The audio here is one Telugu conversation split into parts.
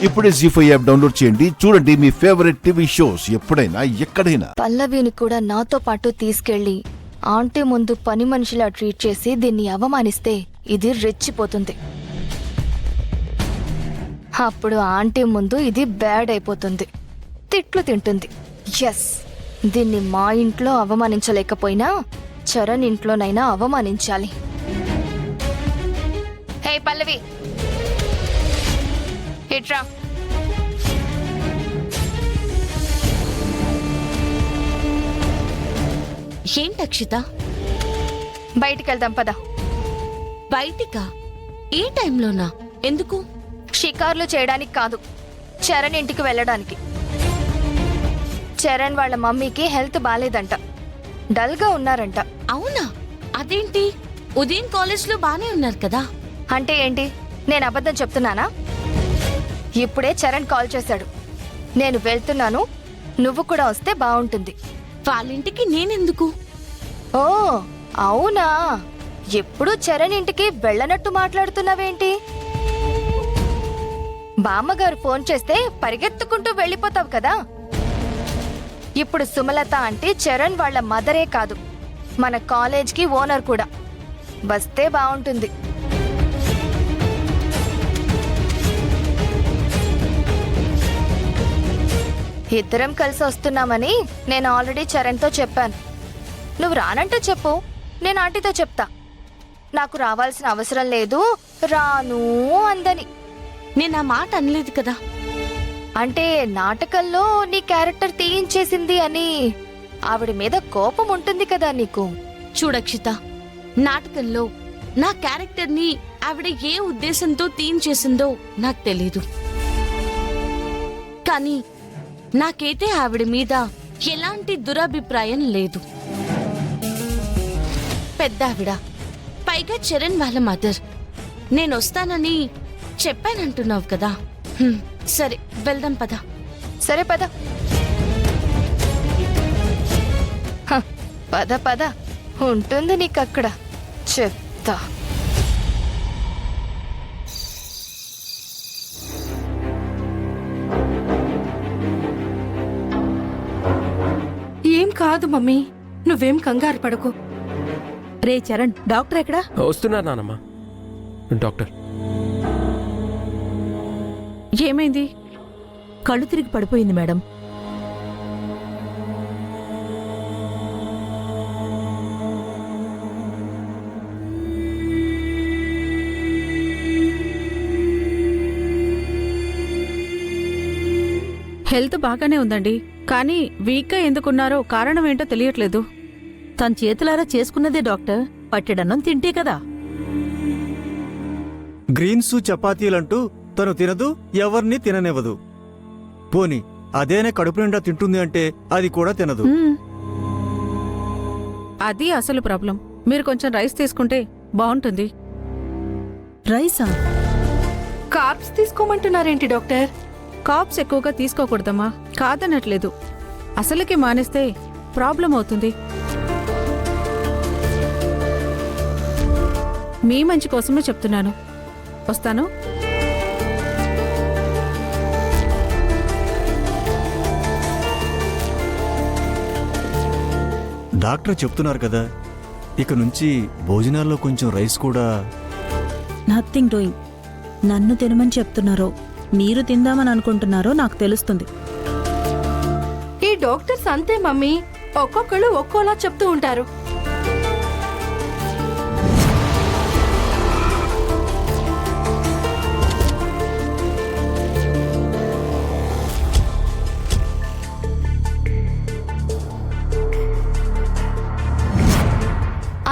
ఇప్పుడే జీ5 యాప్ డౌన్లోడ్ చేయండి. చూడండి మీ ఫేవరెట్ టీవీ షోస్ ఎప్పుడైనా ఎక్కడైనా. పల్లవిని కూడా నాతో పాటు తీసుకెళ్లి ఆంటీ ముందు పని మనిషిలా ట్రీట్ చేసి దీన్ని అవమానిస్తే ఇది రెచ్చిపోతుంది. అప్పుడు ఆంటీ ముందు ఇది బ్యాడ్ అయిపోతుంది, తిట్లు తింటుంది. ఎస్, దీన్ని మా ఇంట్లో అవమానించలేకపోయినా చరణ్ ఇంట్లోనైనా అవమానించాలి. హే పల్లవి, ఇట్రా. ఏంటి అక్షిత? బయటికి వెళ్దాం పద. బయటికా? ఈ టైంలోనా? ఎందుకు? షికార్లు చేయడానికి కాదు, చరణ్ ఇంటికి వెళ్ళడానికి. చరణ్ వాళ్ళ మమ్మీకి హెల్త్ బాలేదంట, డల్గా ఉన్నారంట. అవునా? అదేంటి? ఉదయం కాలేజ్లో బానే ఉన్నారు కదా. అంటే ఏంటి, నేను అబద్ధం చెప్తున్నానా? ఇప్పుడే చరణ్ కాల్ చేశాడు, నేను వెళ్తున్నాను, నువ్వు కూడా వస్తే బాగుంటుంది. వాళ్ళింటికి నేనెందుకు? ఓ అవునా, ఎప్పుడు చరణ్ ఇంటికి వెళ్ళనట్టు మాట్లాడుతున్నావేంటి? బామ్మగారు ఫోన్ చేస్తే పరిగెత్తుకుంటూ వెళ్ళిపోతావు కదా. ఇప్పుడు సుమలత అంటే చరణ్ వాళ్ళ మదరే కాదు, మన కాలేజ్కి ఓనర్ కూడా. వస్తే బాగుంటుంది. ఇద్దరం కలిసి వస్తున్నామని నేను ఆల్రెడీ చరణ్తో చెప్పాను. నువ్వు రానంటే చెప్పు, నేను ఆంటీతో చెప్తా. నాకు రావాల్సిన అవసరం లేదు, రాను అందని. నేను ఆ మాట అనలేదు కదా. అంటే నాటకంలో నీ క్యారెక్టర్ తీయించేసింది అని ఆవిడ మీద కోపం ఉంటుంది కదా నీకు. చూడక్షిత, నాటకంలో నా క్యారెక్టర్ని ఆవిడ ఏ ఉద్దేశంతో తీయించేసిందో నాకు తెలీదు. కానీ నాకైతే ఆవిడ మీద ఎలాంటి దురభిప్రాయం లేదు. పెద్ద ఆవిడ, పైగా చరణ్ వాళ్ళ మదర్. నేనొస్తానని చెప్పానంటున్నావు కదా. సరే వెళ్దాం పద. సరే పద. పద పద, ఉంటుంది నీకక్కడ చెప్తా. ఏం కాదు మమ్మీ, నువ్వేం కంగారు పడకు. రే చరణ్, డాక్టర్ ఎక్కడా? వస్తున్నారు నానమ్మా. డాక్టర్ ఏమైంది? కళ్ళు తిరిగి పడిపోయింది మేడం. హెల్త్ బాగానే ఉందండి, కానీ వీక్గా ఎందుకున్నారో కారణం ఏంటో తెలియట్లేదు. తన చేతులారా చేసుకున్నదే డాక్టర్, పట్టెడన్నం తింటే కదా. గ్రీన్స్ చపాతీలంటూ తను తినదు, ఎవర్నీ తిననివ్వదు. పోని అదేనే కడుపు నిండా తింటుంది అంటే అది కూడా తినదు. అది అసలు ప్రాబ్లం. మీరు కొంచెం రైస్ తీసుకుంటే బాగుంటుంది. రైసా? Carbs తీసుకోమంటున్నారేంటి doctor? కార్బ్స్ ఎక్కువగా తీసుకోకూడదమ్మా, కాదనట్లేదు. అసలుకి మానేస్తే ప్రాబ్లం అవుతుంది. మీ మంచి కోసమే చెప్తున్నాను. వస్తాను. డాక్టర్ చెప్తున్నారు కదా, ఇక నుంచి భోజనాల్లో కొంచెం రైస్ కూడా. Nothing doing. నన్ను తినమని చెప్తున్నారో మీరు తిందామని అనుకుంటున్నారో నాకు తెలుస్తుంది. ఈ డాక్టర్స్ అంతే మమ్మీ, ఒక్కొక్కళ్ళు ఒక్కోలా చెప్తూ ఉంటారు.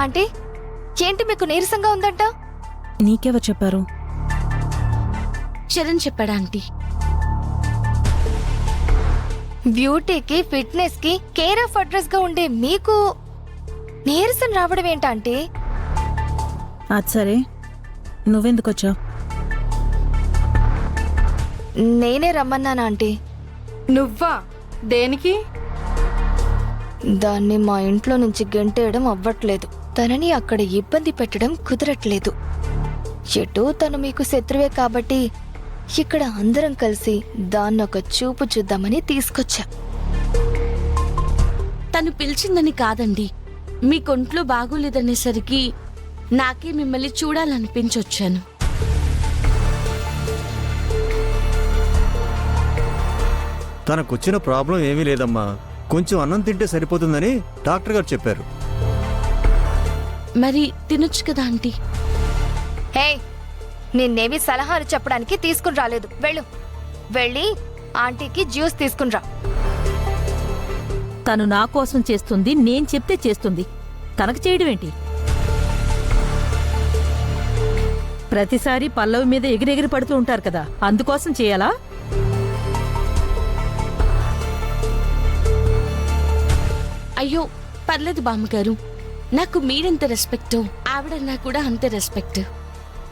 ఆంటీ, ఏంటి మీకు నీరసంగా ఉందంట? నీకెవరు చెప్పారు? చరణ్ చెప్పాడా ఆంటీ? బ్యూటీకి ఫిట్నెస్ కి కేర్ ఆఫ్ అడ్రస్ గా ఉండే మీకు నీరసం రావడం ఏంటంటే? అది సరే, నువ్వెందుకొచ్చావు? నేనే రమ్మన్నానా ఆంటీ? నువ్వా? దేనికి? దాన్ని మా ఇంట్లో నుంచి గెంటేయడం అవ్వట్లేదు, తనని అక్కడ ఇబ్బంది పెట్టడం కుదరట్లేదు. ఎటూ తను మీకు శత్రువే కాబట్టి ఇక్కడ అందరం కలిసి దాన్నొక చూపు చూద్దామని తీసుకొచ్చా. తను పిలిచిందని కాదండి, మీ కొంట్లో బాగోలేదనేసరికి నాకే మిమ్మల్ని చూడాలనిపించొచ్చాను. తనకొచ్చిన ప్రాబ్లం ఏమీ లేదమ్మా, కొంచెం అన్నం తింటే సరిపోతుందని డాక్టర్ గారు చెప్పారు. మరి తినొచ్చు కదా ఆంటీ. హే, నిన్నేమి సలహాలు చెప్పడానికి తీసుకుని రాలేదు. వెళ్ళు, వెళ్ళి ఆంటీకి జ్యూస్ తీసుకునిరా. తను నా కోసం చేస్తుంది, నేను చెప్తే చేస్తుంది. తనకు చేయడం ఏంటి? ప్రతిసారి పల్లవి మీద ఎగిరెగిరి పడుతూ ఉంటారు కదా, అందుకోసం చేయాలా? అయ్యో పర్లేదు బామ్మగారు, నాకు మీరెంత రెస్పెక్టో ఆవిడన్నా కూడా అంతే రెస్పెక్ట్.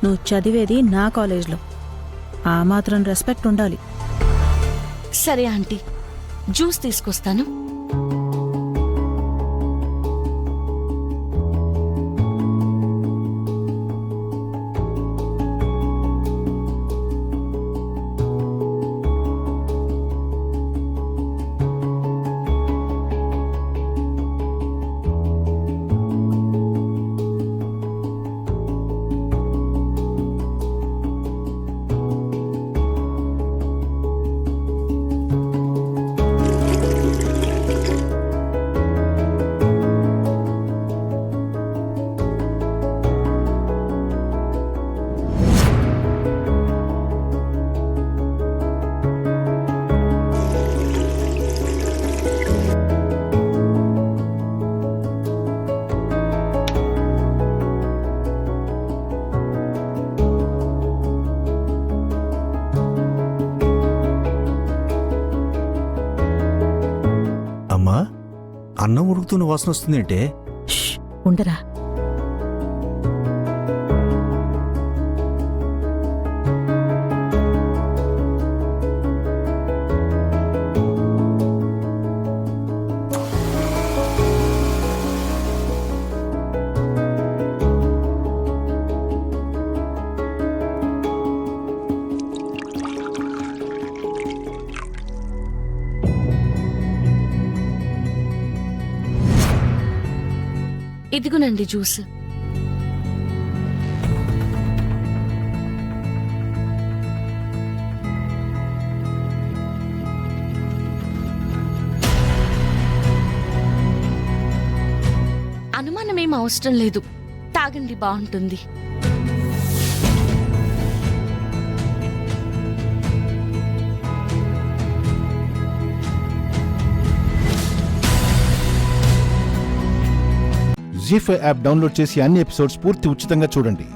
నువ్వు చదివేది నా కాలేజ్లో, ఆ మాత్రం రెస్పెక్ట్ ఉండాలి. సరే ఆంటీ, జ్యూస్ తీసుకొస్తాను. అమ్మా, అన్నం ఉడుకుతున్న వాసన వస్తుందంటే? ష్, ఉండరా. ఇదిగునండి జ్యూస్. అనుమానమేం అవసరం లేదు, తాగండి, బాగుంటుంది. జీ5 యాప్ డౌన్లోడ్ చేసి అన్ని ఎపిసోడ్స్ పూర్తి ఉచితంగా చూడండి.